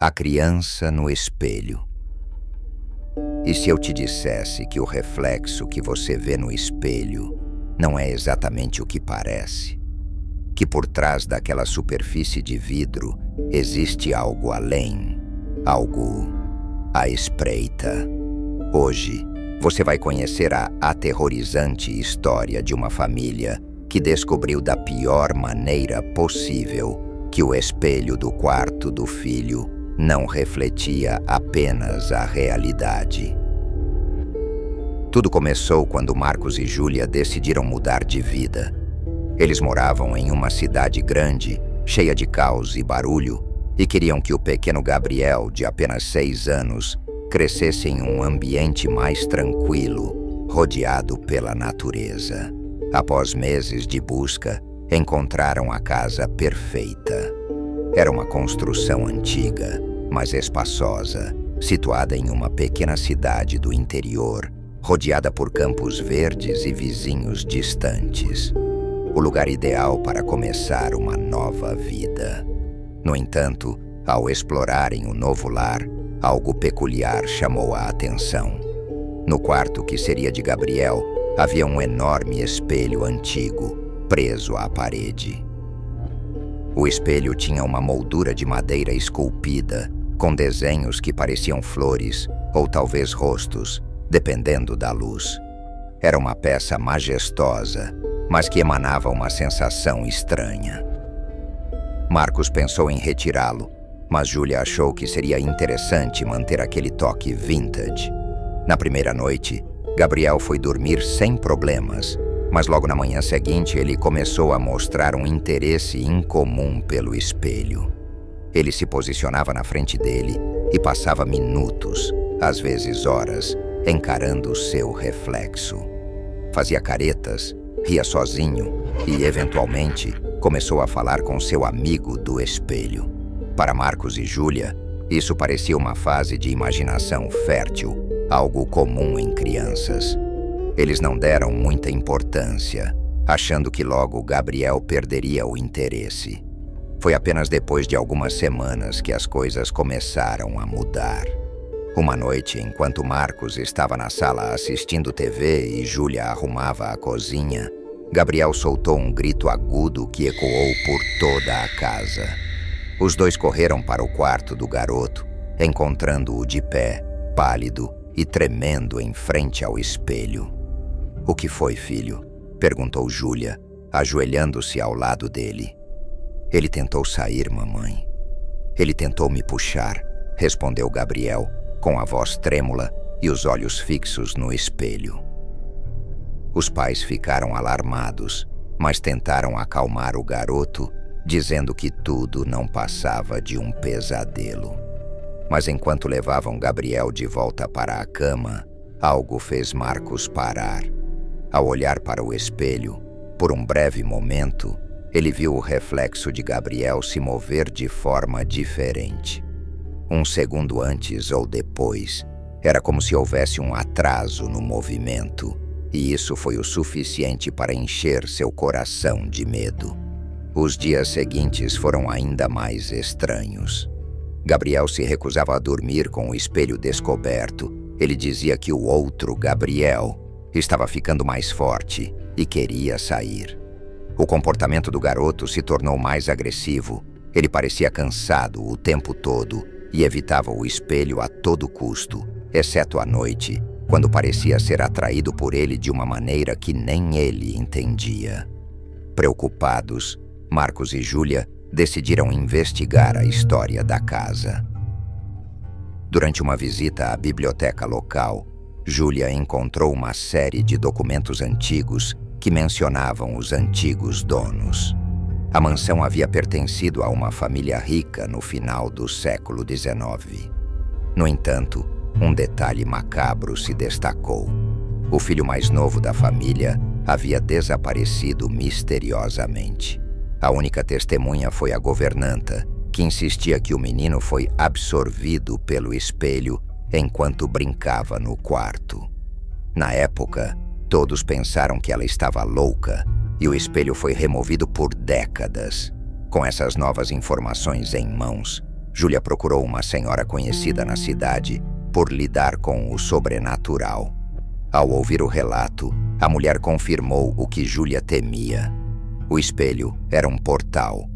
A criança no espelho. E se eu te dissesse que o reflexo que você vê no espelho não é exatamente o que parece? Que por trás daquela superfície de vidro existe algo além, algo à espreita. Hoje, você vai conhecer a aterrorizante história de uma família que descobriu da pior maneira possível que o espelho do quarto do filho não refletia apenas a realidade. Tudo começou quando Marcos e Júlia decidiram mudar de vida. Eles moravam em uma cidade grande, cheia de caos e barulho, e queriam que o pequeno Gabriel, de apenas 6 anos, crescesse em um ambiente mais tranquilo, rodeado pela natureza. Após meses de busca, encontraram a casa perfeita. Era uma construção antiga, mas espaçosa, situada em uma pequena cidade do interior, rodeada por campos verdes e vizinhos distantes. O lugar ideal para começar uma nova vida. No entanto, ao explorarem o novo lar, algo peculiar chamou a atenção. No quarto que seria de Gabriel, havia um enorme espelho antigo, preso à parede. O espelho tinha uma moldura de madeira esculpida, com desenhos que pareciam flores ou talvez rostos, dependendo da luz. Era uma peça majestosa, mas que emanava uma sensação estranha. Marcos pensou em retirá-lo, mas Júlia achou que seria interessante manter aquele toque vintage. Na primeira noite, Gabriel foi dormir sem problemas, mas logo na manhã seguinte ele começou a mostrar um interesse incomum pelo espelho. Ele se posicionava na frente dele e passava minutos, às vezes horas, encarando seu reflexo. Fazia caretas, ria sozinho e, eventualmente, começou a falar com seu amigo do espelho. Para Marcos e Júlia, isso parecia uma fase de imaginação fértil, algo comum em crianças. Eles não deram muita importância, achando que logo Gabriel perderia o interesse. Foi apenas depois de algumas semanas que as coisas começaram a mudar. Uma noite, enquanto Marcos estava na sala assistindo TV e Júlia arrumava a cozinha, Gabriel soltou um grito agudo que ecoou por toda a casa. Os dois correram para o quarto do garoto, encontrando-o de pé, pálido e tremendo em frente ao espelho. "O que foi, filho?" perguntou Júlia, ajoelhando-se ao lado dele. "Ele tentou sair, mamãe. Ele tentou me puxar", respondeu Gabriel, com a voz trêmula e os olhos fixos no espelho. Os pais ficaram alarmados, mas tentaram acalmar o garoto, dizendo que tudo não passava de um pesadelo. Mas enquanto levavam Gabriel de volta para a cama, algo fez Marcos parar. Ao olhar para o espelho, por um breve momento, ele viu o reflexo de Gabriel se mover de forma diferente. Um segundo antes ou depois, era como se houvesse um atraso no movimento, e isso foi o suficiente para encher seu coração de medo. Os dias seguintes foram ainda mais estranhos. Gabriel se recusava a dormir com o espelho descoberto. Ele dizia que o outro Gabriel estava ficando mais forte e queria sair. O comportamento do garoto se tornou mais agressivo. Ele parecia cansado o tempo todo e evitava o espelho a todo custo, exceto à noite, quando parecia ser atraído por ele de uma maneira que nem ele entendia. Preocupados, Marcos e Júlia decidiram investigar a história da casa. Durante uma visita à biblioteca local, Júlia encontrou uma série de documentos antigos que mencionavam os antigos donos. A mansão havia pertencido a uma família rica no final do século XIX. No entanto, um detalhe macabro se destacou. O filho mais novo da família havia desaparecido misteriosamente. A única testemunha foi a governanta, que insistia que o menino foi absorvido pelo espelho enquanto brincava no quarto. Na época, todos pensaram que ela estava louca e o espelho foi removido por décadas. Com essas novas informações em mãos, Júlia procurou uma senhora conhecida na cidade por lidar com o sobrenatural. Ao ouvir o relato, a mulher confirmou o que Júlia temia. O espelho era um portal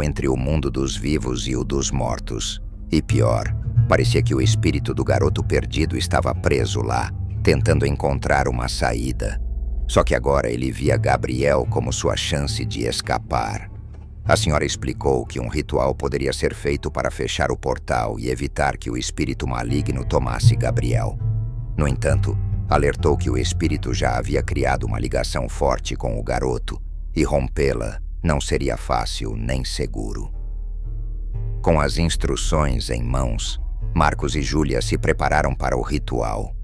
entre o mundo dos vivos e o dos mortos. E pior, parecia que o espírito do garoto perdido estava preso lá, tentando encontrar uma saída. Só que agora ele via Gabriel como sua chance de escapar. A senhora explicou que um ritual poderia ser feito para fechar o portal e evitar que o espírito maligno tomasse Gabriel. No entanto, alertou que o espírito já havia criado uma ligação forte com o garoto e rompê-la não seria fácil nem seguro. Com as instruções em mãos, Marcos e Júlia se prepararam para o ritual.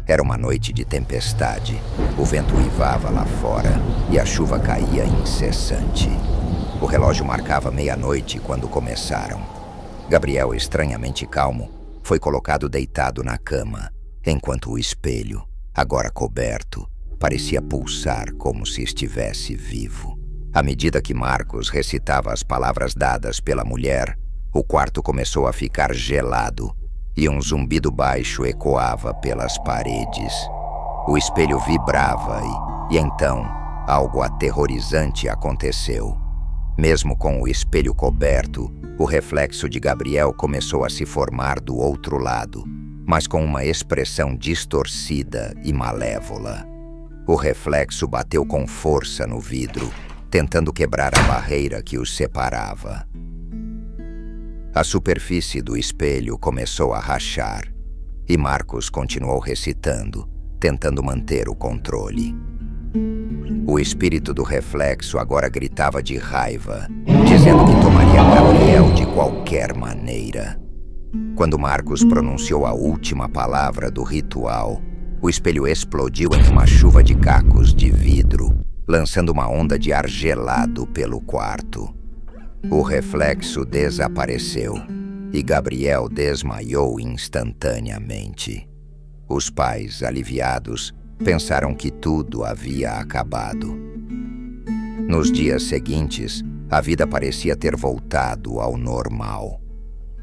Era uma noite de tempestade, o vento uivava lá fora e a chuva caía incessante. O relógio marcava meia-noite quando começaram. Gabriel, estranhamente calmo, foi colocado deitado na cama, enquanto o espelho, agora coberto, parecia pulsar como se estivesse vivo. À medida que Marcos recitava as palavras dadas pela mulher, o quarto começou a ficar gelado e um zumbido baixo ecoava pelas paredes. O espelho vibrava e então algo aterrorizante aconteceu. Mesmo com o espelho coberto, o reflexo de Gabriel começou a se formar do outro lado, mas com uma expressão distorcida e malévola. O reflexo bateu com força no vidro, tentando quebrar a barreira que os separava. A superfície do espelho começou a rachar, e Marcos continuou recitando, tentando manter o controle. O espírito do reflexo agora gritava de raiva, dizendo que tomaria Gabriel de qualquer maneira. Quando Marcos pronunciou a última palavra do ritual, o espelho explodiu em uma chuva de cacos de vidro, lançando uma onda de ar gelado pelo quarto. O reflexo desapareceu e Gabriel desmaiou instantaneamente. Os pais, aliviados, pensaram que tudo havia acabado. Nos dias seguintes, a vida parecia ter voltado ao normal.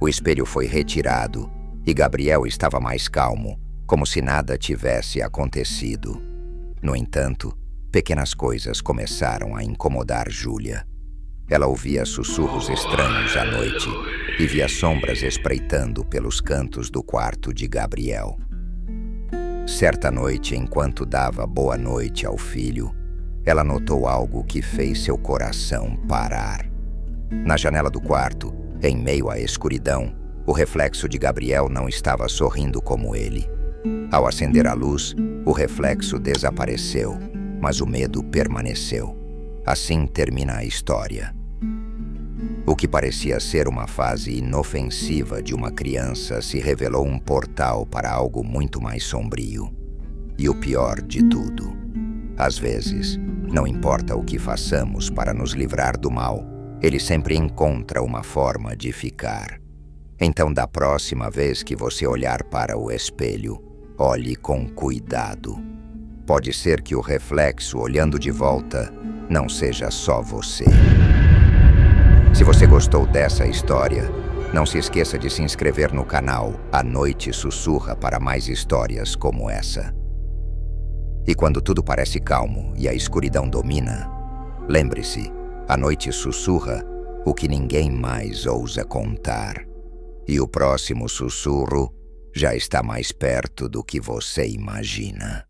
O espelho foi retirado e Gabriel estava mais calmo, como se nada tivesse acontecido. No entanto, pequenas coisas começaram a incomodar Júlia. Ela ouvia sussurros estranhos à noite e via sombras espreitando pelos cantos do quarto de Gabriel. Certa noite, enquanto dava boa noite ao filho, ela notou algo que fez seu coração parar. Na janela do quarto, em meio à escuridão, o reflexo de Gabriel não estava sorrindo como ele. Ao acender a luz, o reflexo desapareceu, mas o medo permaneceu. Assim termina a história. O que parecia ser uma fase inofensiva de uma criança se revelou um portal para algo muito mais sombrio. E o pior de tudo, às vezes, não importa o que façamos para nos livrar do mal, ele sempre encontra uma forma de ficar. Então, da próxima vez que você olhar para o espelho, olhe com cuidado. Pode ser que o reflexo, olhando de volta, não seja só você. Se você gostou dessa história, não se esqueça de se inscrever no canal A Noite Sussurra para mais histórias como essa. E quando tudo parece calmo e a escuridão domina, lembre-se, a noite sussurra o que ninguém mais ousa contar. E o próximo sussurro já está mais perto do que você imagina.